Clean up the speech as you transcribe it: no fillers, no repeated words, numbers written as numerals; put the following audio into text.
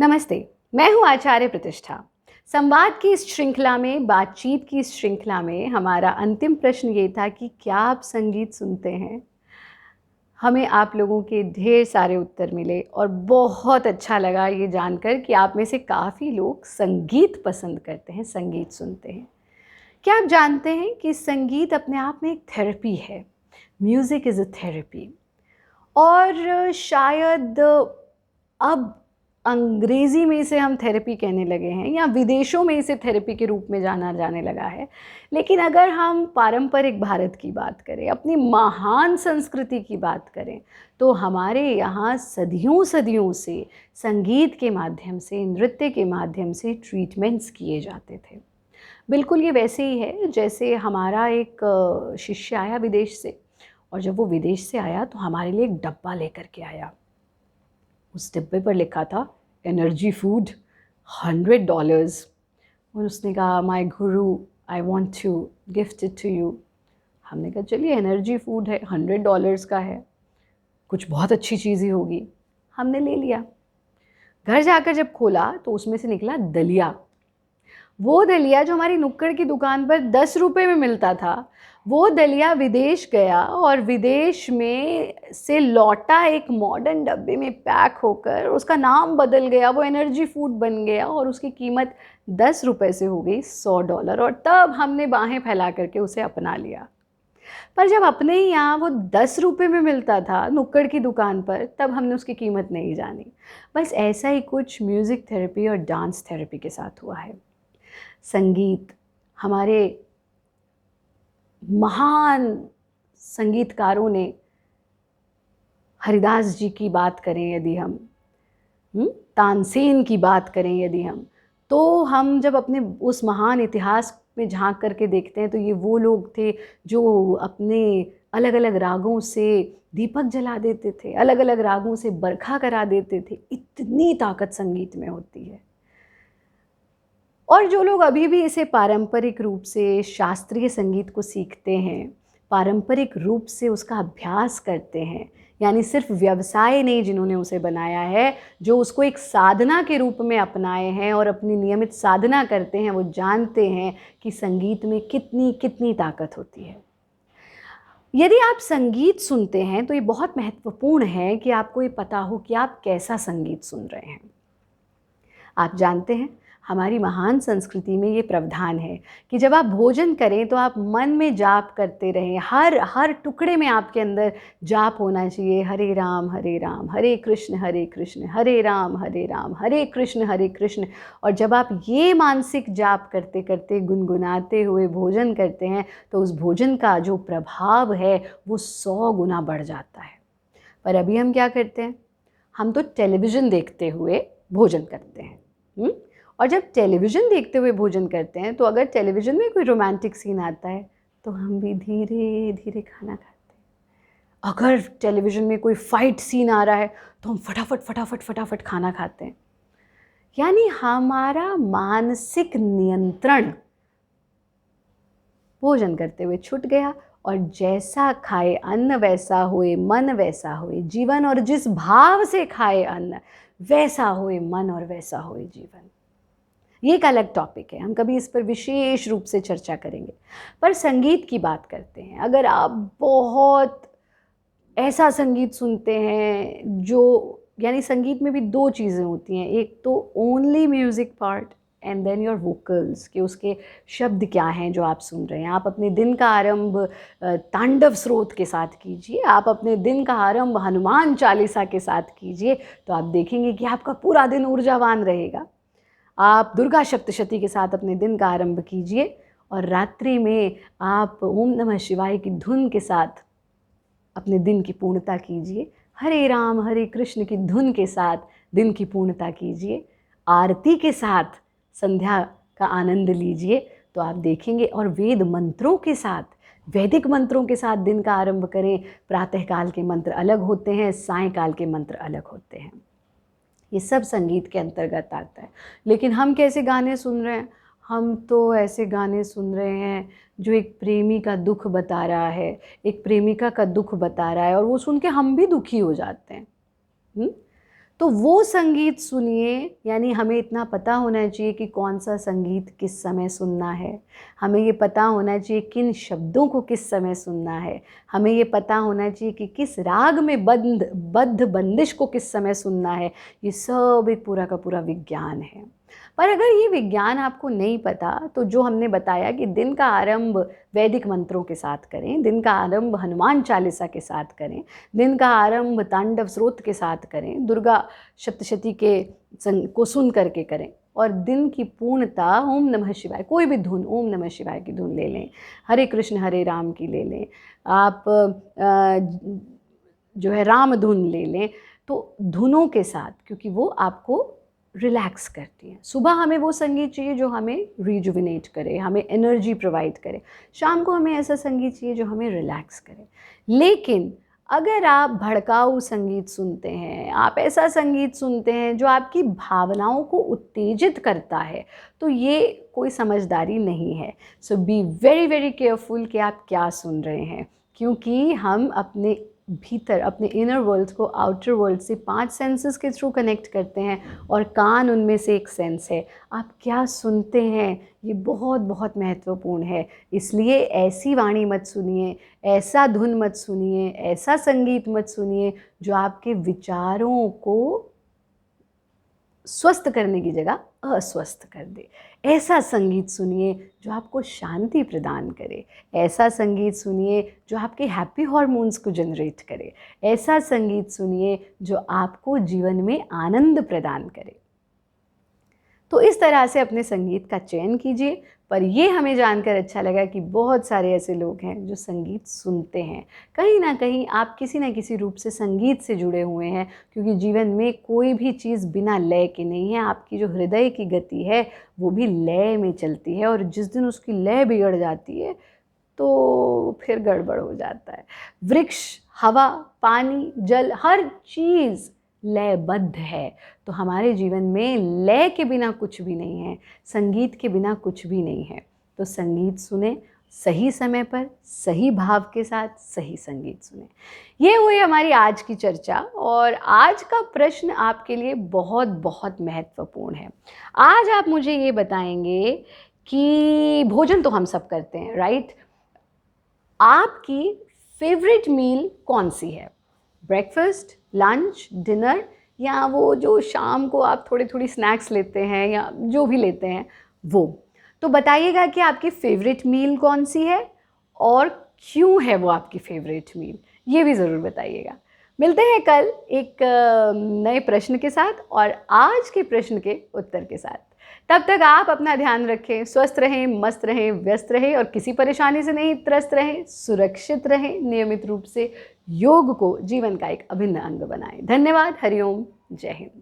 नमस्ते। मैं हूँ आचार्य प्रतिष्ठा। संवाद की इस श्रृंखला में, बातचीत की इस श्रृंखला में हमारा अंतिम प्रश्न ये था कि क्या आप संगीत सुनते हैं? हमें आप लोगों के ढेर सारे उत्तर मिले और बहुत अच्छा लगा ये जानकर कि आप में से काफ़ी लोग संगीत पसंद करते हैं, संगीत सुनते हैं। क्या आप जानते हैं कि संगीत अपने आप में एक थेरेपी है? Music is a therapy. और शायद अब अंग्रेज़ी में इसे हम थेरेपी कहने लगे हैं या विदेशों में इसे थेरेपी के रूप में जाना जाने लगा है। लेकिन अगर हम पारंपरिक भारत की बात करें, अपनी महान संस्कृति की बात करें, तो हमारे यहाँ सदियों-सदियों से संगीत के माध्यम से, नृत्य के माध्यम से ट्रीटमेंट्स किए जाते थे। बिल्कुल ये वैसे ही है जैसे हमारा एक शिष्य आया विदेश से, और जब वो विदेश से आया तो हमारे लिए एक डब्बा लेकर के आया। उस डिब्बे पर लिखा था एनर्जी फूड $100। और उसने कहा my guru, I want to gift it to you. हमने कहा चलिए, एनर्जी फूड है, $100 का है, कुछ बहुत अच्छी चीज़ ही होगी। हमने ले लिया। घर जाकर जब खोला तो उसमें से निकला दलिया। वो दलिया जो हमारी नुक्कड़ की दुकान पर 10 रुपए में मिलता था, वो दलिया विदेश गया और विदेश में से लौटा एक मॉडर्न डब्बे में पैक होकर, उसका नाम बदल गया, वो एनर्जी फूड बन गया और उसकी कीमत 10 रुपए से हो गई $100। और तब हमने बाहें फैला करके उसे अपना लिया। पर जब अपने ही यहाँ वो 10 रुपए में मिलता था नुक्कड़ की दुकान पर, तब हमने उसकी कीमत नहीं जानी। बस ऐसा ही कुछ म्यूज़िक थेरेपी और डांस थेरेपी के साथ हुआ है। संगीत, हमारे महान संगीतकारों ने, हरिदास जी की बात करें यदि हम, तानसेन की बात करें यदि हम, तो हम जब अपने उस महान इतिहास में झांक करके देखते हैं तो ये वो लोग थे जो अपने अलग अलग रागों से दीपक जला देते थे, अलग अलग रागों से बरखा करा देते थे। इतनी ताकत संगीत में होती है। और जो लोग अभी भी इसे पारंपरिक रूप से, शास्त्रीय संगीत को सीखते हैं, पारंपरिक रूप से उसका अभ्यास करते हैं, यानी सिर्फ व्यवसाय नहीं जिन्होंने उसे बनाया है, जो उसको एक साधना के रूप में अपनाए हैं और अपनी नियमित साधना करते हैं, वो जानते हैं कि संगीत में कितनी कितनी ताकत होती है। यदि आप संगीत सुनते हैं तो ये बहुत महत्वपूर्ण है कि आपको ये पता हो कि आप कैसा संगीत सुन रहे हैं। आप जानते हैं, हमारी महान संस्कृति में ये प्रावधान है कि जब आप भोजन करें तो आप मन में जाप करते रहें। हर टुकड़े में आपके अंदर जाप होना चाहिए, हरे राम हरे कृष्ण हरे राम हरे कृष्ण। और जब आप ये मानसिक जाप करते करते, गुनगुनाते हुए भोजन करते हैं तो उस भोजन का जो प्रभाव है वो 100 गुना बढ़ जाता है। पर अभी हम क्या करते हैं? हम तो टेलीविज़न देखते हुए भोजन करते हैं। और जब टेलीविज़न देखते हुए भोजन करते हैं तो अगर टेलीविज़न में कोई रोमांटिक सीन आता है तो हम भी धीरे धीरे खाना खाते हैं। अगर टेलीविज़न में कोई फाइट सीन आ रहा है तो हम फटाफट खाना खाते हैं। यानी हमारा मानसिक नियंत्रण भोजन करते हुए छूट गया। और जैसा खाए अन्न वैसा होए मन, वैसा होए जीवन। और जिस भाव से खाए अन्न वैसा होए मन और वैसा होए जीवन। ये एक अलग टॉपिक है, हम कभी इस पर विशेष रूप से चर्चा करेंगे। पर संगीत की बात करते हैं। अगर आप बहुत ऐसा संगीत सुनते हैं जो, यानी संगीत में भी दो चीज़ें होती हैं, एक तो only music part and then your vocals, कि उसके शब्द क्या हैं जो आप सुन रहे हैं। आप अपने दिन का आरंभ तांडव स्रोत के साथ कीजिए, आप अपने दिन का आरंभ हनुमान चालीसा के साथ कीजिए, तो आप देखेंगे कि आपका पूरा दिन ऊर्जावान रहेगा। आप दुर्गा सप्तशती के साथ अपने दिन का आरंभ कीजिए और रात्रि में आप ओम नमः शिवाय की धुन के साथ अपने दिन की पूर्णता कीजिए। हरे राम हरे कृष्ण की धुन के साथ दिन की पूर्णता कीजिए। आरती के साथ संध्या का आनंद लीजिए, तो आप देखेंगे। और वेद मंत्रों के साथ, वैदिक मंत्रों के साथ दिन का आरंभ करें। प्रातःकाल के मंत्र अलग होते हैं, सायंकाल के मंत्र अलग होते हैं। ये सब संगीत के अंतर्गत आता है। लेकिन हम कैसे गाने सुन रहे हैं? हम तो ऐसे गाने सुन रहे हैं जो एक प्रेमी का दुख बता रहा है, एक प्रेमिका का दुख बता रहा है, और वो सुन के हम भी दुखी हो जाते हैं। तो वो संगीत सुनिए, यानी हमें इतना पता होना चाहिए कि कौन सा संगीत किस समय सुनना है, हमें ये पता होना चाहिए किन शब्दों को किस समय सुनना है, हमें ये पता होना चाहिए कि किस राग में बद्ध बंदिश को किस समय सुनना है। ये सब एक पूरा का पूरा विज्ञान है। पर अगर ये विज्ञान आपको नहीं पता तो जो हमने बताया कि दिन का आरंभ वैदिक मंत्रों के साथ करें, दिन का आरंभ हनुमान चालीसा के साथ करें, दिन का आरंभ तांडव स्रोत के साथ करें, दुर्गा सप्तशती को सुन करके करें, और दिन की पूर्णता ओम नमः शिवाय, कोई भी धुन, ओम नमः शिवाय की धुन ले लें, हरे कृष्ण हरे राम की ले लें, आप जो है राम धुन ले लें, तो धुनों के साथ, क्योंकि वो आपको रिलैक्स करती हैं। सुबह हमें वो संगीत चाहिए जो हमें रिजुविनेट करे, हमें एनर्जी प्रोवाइड करे। शाम को हमें ऐसा संगीत चाहिए जो हमें रिलैक्स करे। लेकिन अगर आप भड़काऊ संगीत सुनते हैं, आप ऐसा संगीत सुनते हैं जो आपकी भावनाओं को उत्तेजित करता है, तो ये कोई समझदारी नहीं है। सो बी वेरी वेरी केयरफुल कि आप क्या सुन रहे हैं, क्योंकि हम अपने भीतर, अपने इनर वर्ल्ड को आउटर वर्ल्ड से 5 सेंसेस के थ्रू कनेक्ट करते हैं, और कान उनमें से एक सेंस है। आप क्या सुनते हैं ये बहुत बहुत महत्वपूर्ण है। इसलिए ऐसी वाणी मत सुनिए, ऐसा धुन मत सुनिए, ऐसा संगीत मत सुनिए जो आपके विचारों को स्वस्थ करने की जगह अस्वस्थ कर दे। ऐसा संगीत सुनिए जो आपको शांति प्रदान करे, ऐसा संगीत सुनिए जो आपके हैप्पी हार्मोन्स को जनरेट करे, ऐसा संगीत सुनिए जो आपको जीवन में आनंद प्रदान करे। तो इस तरह से अपने संगीत का चयन कीजिए। पर ये हमें जानकर अच्छा लगा कि बहुत सारे ऐसे लोग हैं जो संगीत सुनते हैं। कहीं ना कहीं आप किसी न किसी रूप से संगीत से जुड़े हुए हैं, क्योंकि जीवन में कोई भी चीज़ बिना लय के नहीं है। आपकी जो हृदय की गति है वो भी लय में चलती है, और जिस दिन उसकी लय बिगड़ जाती है तो फिर गड़बड़ हो जाता है। वृक्ष, हवा, पानी, जल, हर चीज़ लयबद्ध है। तो हमारे जीवन में लय के बिना कुछ भी नहीं है, संगीत के बिना कुछ भी नहीं है। तो संगीत सुने, सही समय पर सही भाव के साथ सही संगीत सुने। ये हुई हमारी आज की चर्चा, और आज का प्रश्न आपके लिए बहुत बहुत महत्वपूर्ण है। आज आप मुझे ये बताएंगे कि भोजन तो हम सब करते हैं, राइट? आपकी फेवरेट मील कौन सी है? ब्रेकफास्ट, लंच, डिनर, या वो जो शाम को आप थोड़ी स्नैक्स लेते हैं या जो भी लेते हैं वो। तो बताइएगा कि आपकी फेवरेट मील कौन सी है और क्यों है वो आपकी फेवरेट मील, ये भी ज़रूर बताइएगा। मिलते हैं कल एक नए प्रश्न के साथ और आज के प्रश्न के उत्तर के साथ। तब तक आप अपना ध्यान रखें, स्वस्थ रहें, मस्त रहें, व्यस्त रहें और किसी परेशानी से नहीं त्रस्त रहें, सुरक्षित रहें। नियमित रूप से योग को जीवन का एक अभिन्न अंग बनाएं। धन्यवाद। हरिओम। जय हिंद।